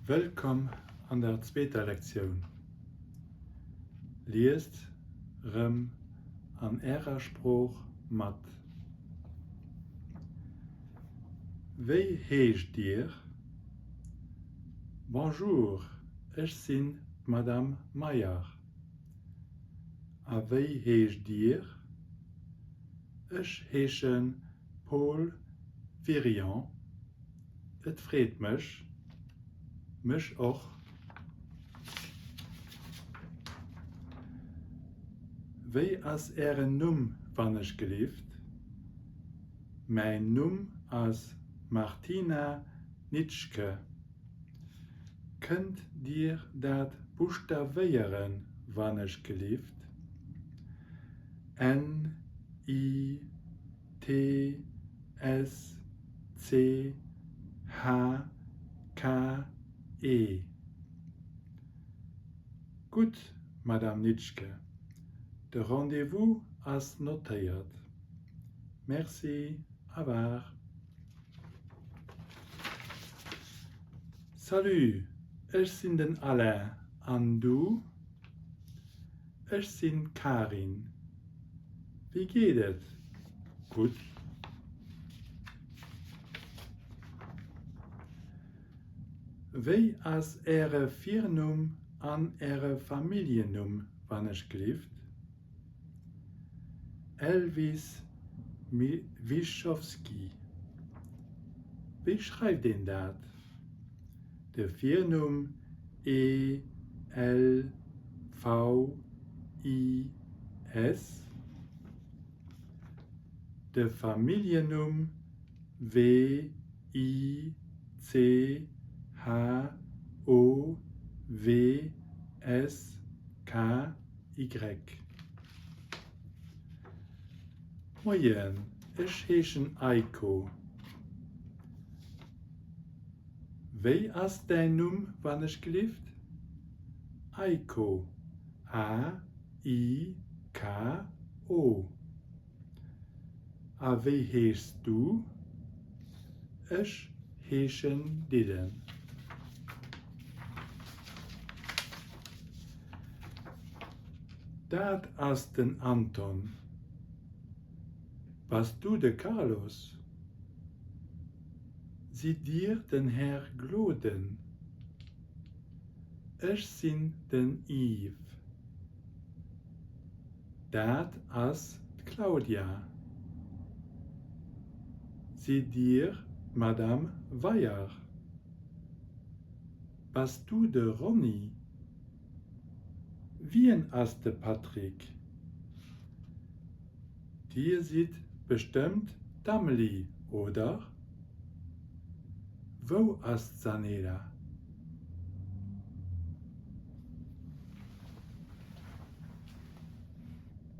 Willkommen an der zweiten Lektion. Liest an ihrer Spruch mat. Wie heißt dir? Bonjour, ich bin Madame Meyer. A wie heißt dir? Ich heiße Paul Virion. Et freut mich auch. Wie as Num wann ich gelieft? Mein Num as Martina Nitschke. Könnt dir dat buchstabieren, wann ich gelieft? N I T S C H K E. Gut, Madame Nitschke. De Rendezvous as notiert. Merci, au revoir. Salut, ich bin den Alain. Und du? Ich bin Karin. Wie geht es? Gut. Wie as ihre Firnum an ihre Familiennum wann ich gelieft? Elvis Wischowski. Wie schreibt den dat? Der Firnum E L V I S. Der Familiennum W I C H O W S K Y. Moin, ich heiße Eiko. Wie ist dein Num wann ich gelieft? Eiko. A I K O. A wie heißt du? Ich heiße Dylan. Dat ist den Anton. Was du de Carlos? Sie dir den Herr Gloden. Ich bin den Yves. Dat ist Claudia. Sie dir Madame Weyer. Was du de Ronny? Wien ist de Patrick? Dir sieht bestimmt Damli, oder? Wo ist Sanela?